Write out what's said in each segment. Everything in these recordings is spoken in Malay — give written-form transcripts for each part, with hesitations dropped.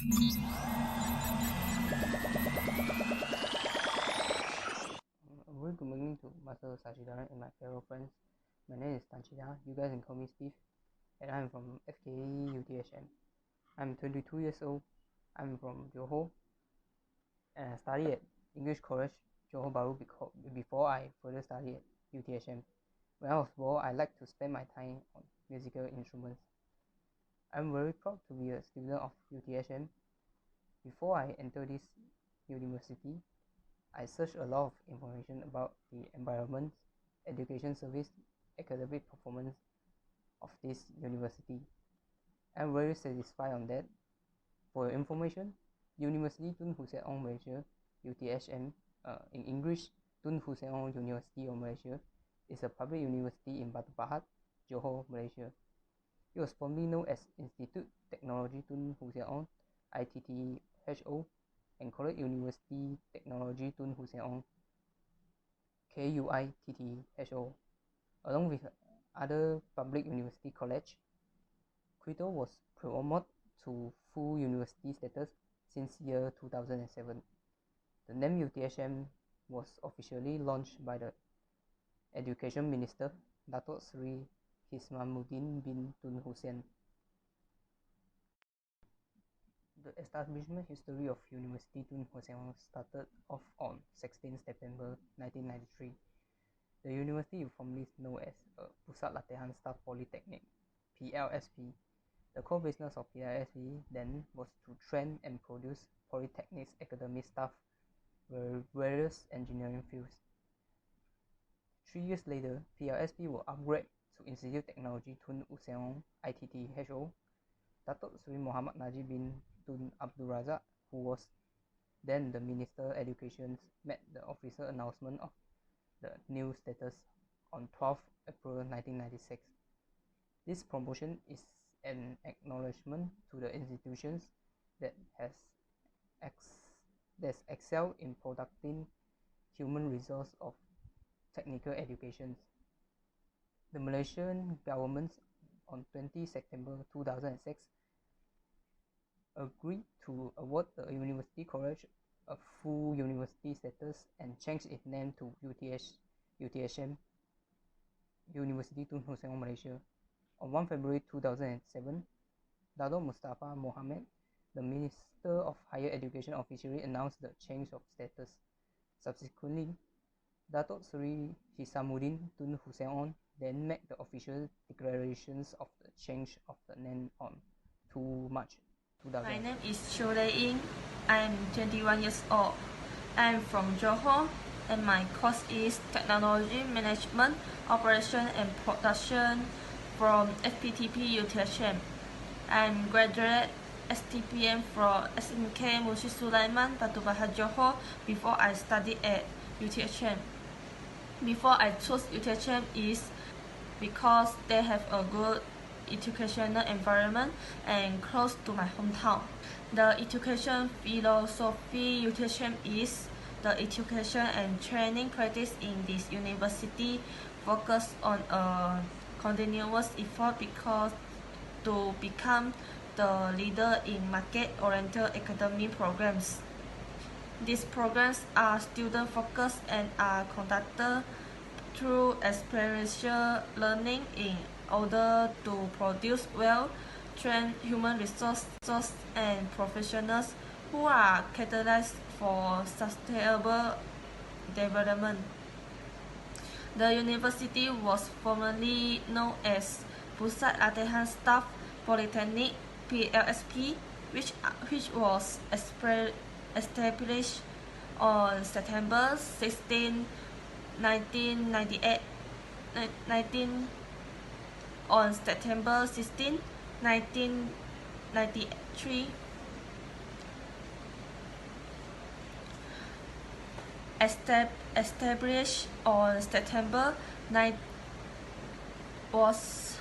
Very good morning to Master Sachidaran and my fellow friends. My name is Tanchida. You guys can call me Steve, and I'm from FKE UTHM. I'm 22 years old. I'm from Johor, and I study at English College, Johor Bahru, before I further study at UTHM. When I was born, I like to spend my time on musical instruments. I'm very proud to be a student of UTHM. Before I enter this university, I searched a lot of information about the environment, education service, academic performance of this university. I'm very satisfied on that. For your information, University Tun Hussein Ong Malaysia, UTHM, in English, Tun Hussein Ong University of Malaysia, is a public university in Batu Pahat, Johor, Malaysia. It was formerly known as Institute Technology Tun Hussein Ong, ITTHO, and College University Technology Tun Hussein Ong, KUITTHO. Along with other public university college, Quito was promoted to full university status since year 2007. The name UTHM was officially launched by the Education Minister, Datuk Seri Hismamuddin bin Tun Hussein. The establishment history of University Tun Hussein started off on 16 September 1993. The university is formerly known as Pusat Latihan Staff Polytechnic, PLSP. The core business of PLSP then was to train and produce polytechnics academic staff for various engineering fields. 3 years later, PLSP will upgrade to Institute Technology Tun Hussein Ong, ITTHO. Datuk Seri Muhammad Najib bin Tun Abdul Razak, who was then the Minister of Education, made the official announcement of the new status on 12 April 1996. This promotion is an acknowledgement to the institutions that excel in producing human resource of technical education. The Malaysian government on 20 September 2006 agreed to award the University College a full university status and change its name to UTHM, University Tun Hussein Ong Malaysia. On 1 February 2007, Dato Mustafa Mohamed, the Minister of Higher Education, officially announced the change of status. Subsequently, Dato Seri Hismamuddin Tun Hussein Ong then made the official declarations of the change of the name on 2 March 2000. My name is Shulei Ying. I'm 21 years old. I'm from Johor and my course is Technology Management, Operation and Production from FPTP UTHM. I'm graduate STPM from SMK Mushi Sulaiman, Batu Pahat, Johor before I studied at UTHM. Before I chose UTHM is because they have a good educational environment and close to my hometown. The education philosophy UTHM is the education and training practice in this university focus on a continuous effort because to become the leader in market-oriented academic programs. These programs are student-focused and are conducted through experiential learning in order to produce well-trained human resources and professionals who are catalyzed for sustainable development. The university was formerly known as Pusat Latihan Staff Polytechnic, PLSP, which was established on September 16, 1998. On September 16, 1993, established on September 9 was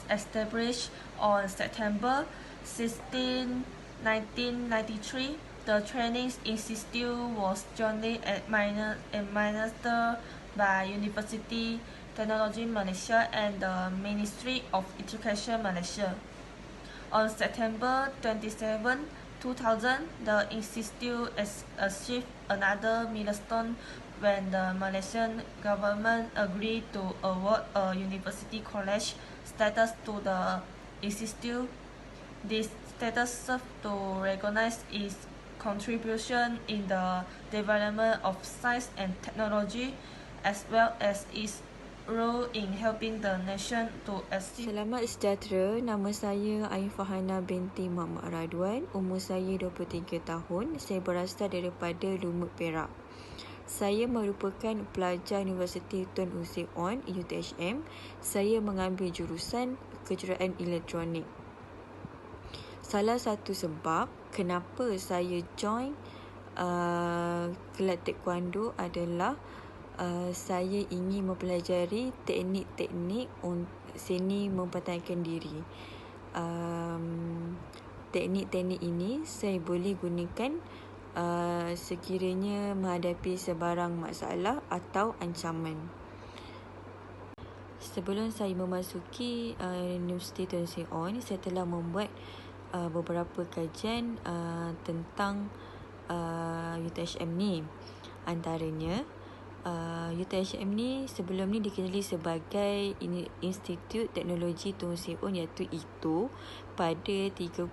established on September 16, 1993 The training institute was jointly administered by University Technology Malaysia and the Ministry of Education Malaysia. On September 27, 2000, the institute achieved another milestone when the Malaysian government agreed to award a university college status to the institute. This status serves to recognize its contribution in the development of science and technology, as well as its role in helping the nation to achieve. Selamat sejahtera, nama saya Ain Fahana binti Muhammad Radwan, umur saya 23 tahun, saya berasal daripada Lumut Perak. Saya merupakan pelajar Universiti Tun Hussein On, UTHM. Saya mengambil jurusan kejuruteraan elektronik. Salah satu sebab kenapa saya join kelab taekwondo adalah saya ingin mempelajari teknik-teknik seni mempertahankan diri. Teknik-teknik ini saya boleh gunakan sekiranya menghadapi sebarang masalah atau ancaman. Sebelum saya memasuki Universiti Tun Hussein On, saya telah membuat beberapa kajian tentang UTHM ni. Antaranya UTHM ni sebelum ni dikenali sebagai Institut Teknologi Tun Hussein On, iaitu ITO, pada 30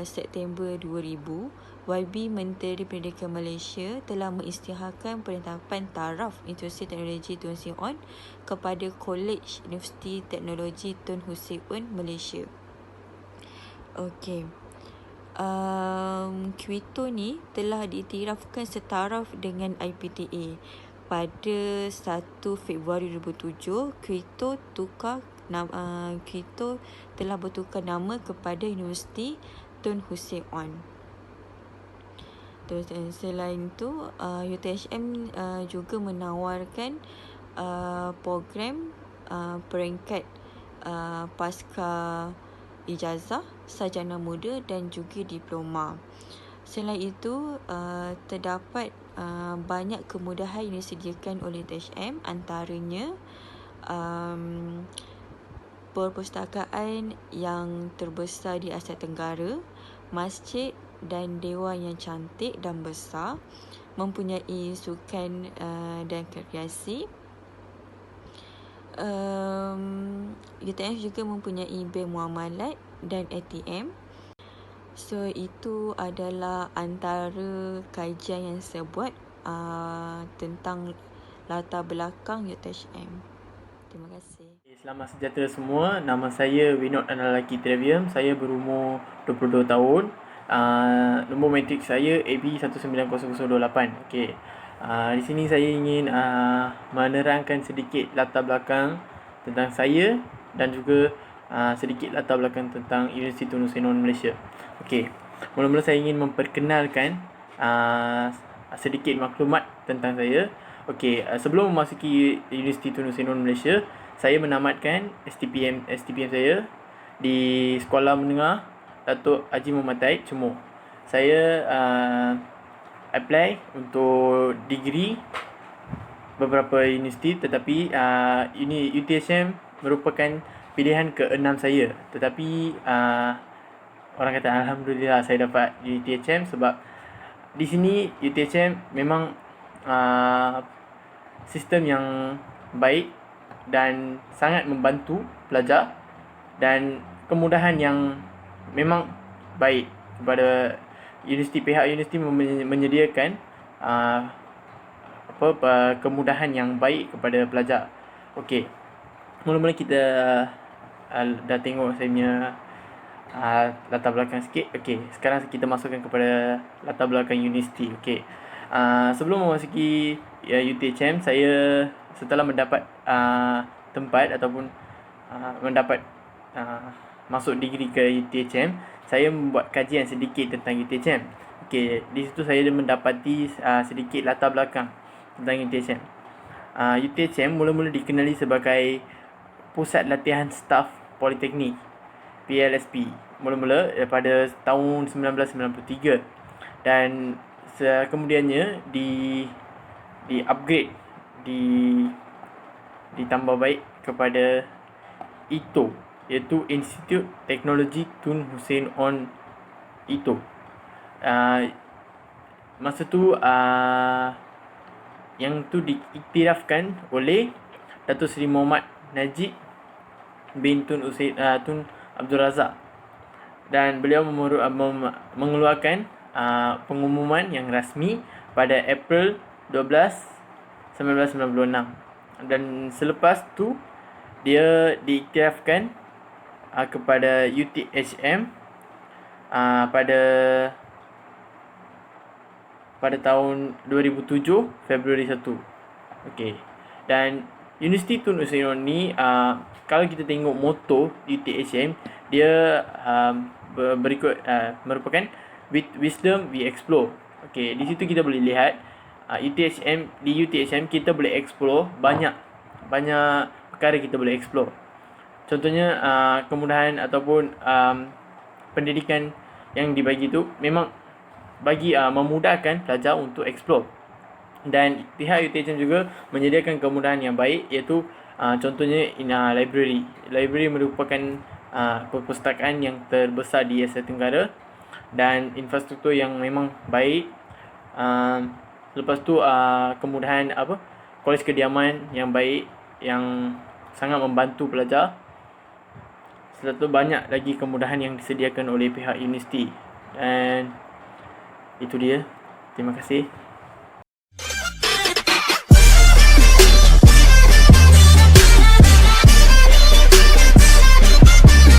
September 2000. YB Menteri Pendidikan Malaysia telah mengisytiharkan penetapan taraf Institusi Teknologi Tun Hussein On kepada Kolej Universiti Teknologi Tun Hussein On, Malaysia. Okey. QITO ni telah diiktirafkan setaraf dengan IPTA. Pada 1 Februari 2007, QITO telah bertukar nama kepada Universiti Tun Hussein On. Terus selain itu, UTHM juga menawarkan program peringkat pasca ijazah, sarjana muda dan juga diploma. Selain itu, terdapat banyak kemudahan yang disediakan oleh UTHM, antaranya perpustakaan yang terbesar di Asia Tenggara, masjid dan dewan yang cantik dan besar, mempunyai sukan dan rekreasi. UTM juga mempunyai bank muamalat dan ATM. So itu adalah antara kajian yang saya buat tentang latar belakang UTHM. Terima kasih. Selamat sejahtera semua. Nama saya Winod Analaki Trevium. Saya berumur 22 tahun. Nombor matrik saya AB190028. Okey. Di sini saya ingin menerangkan sedikit latar belakang tentang saya dan juga sedikit latar belakang tentang Universiti Tun Hussein On, Malaysia. Okey. Mula-mula saya ingin memperkenalkan sedikit maklumat tentang saya. Okey, sebelum memasuki Universiti Tun Hussein On, Malaysia, saya menamatkan STPM saya di Sekolah Menengah Datuk Haji Muhammad Taib, Cemor. Saya apply untuk degree beberapa universiti, tetapi ini UTHM merupakan pilihan ke-6 saya. Tetapi orang kata alhamdulillah saya dapat UTHM sebab di sini UTHM memang sistem yang baik dan sangat membantu pelajar dan kemudahan yang memang baik kepada universiti. Pihak universiti menyediakan kemudahan yang baik kepada pelajar. Okey. Mula-mula kita dah tengok saya punya latar belakang sikit. Okey, sekarang kita masukkan kepada latar belakang universiti. Okey. Sebelum memasuki UTHM, saya setelah mendapat tempat ataupun mendapat masuk degree ke UTHM, saya membuat kajian sedikit tentang UTHM. Okey, di situ saya mendapati sedikit latar belakang tentang UTHM. UTHM mula-mula dikenali sebagai Pusat Latihan Staf Politeknik, PLSP. Mula-mula pada tahun 1993. dan kemudiannya di upgrade, ditambah baik kepada ITO, iaitu Institute Teknologi Tun Hussein On ITO. Masa tu yang tu diiktirafkan oleh Datuk Seri Muhammad Najib bin Tun Abdul Razak, dan beliau mengeluarkan pengumuman yang rasmi pada April 12, 1996, dan selepas tu dia diiktirafkan kepada UTHM pada tahun 2007 Februari 1. Okey. Dan Universiti Tun Hussein On ni kalau kita tengok moto UTHM, dia merupakan with wisdom we explore. Okey, di situ kita boleh lihat di UTHM kita boleh explore banyak perkara kita boleh explore. Contohnya kemudahan ataupun pendidikan yang dibagi tu memang bagi memudahkan pelajar untuk explore. Dan pihak UTHM juga menyediakan kemudahan yang baik, iaitu contohnya library. Library merupakan perpustakaan yang terbesar di Asia Tenggara dan infrastruktur yang memang baik. Lepas tu kemudahan kolej kediaman yang baik yang sangat membantu pelajar. Setelah tu banyak lagi kemudahan yang disediakan oleh pihak universiti. Dan itu dia. Terima kasih.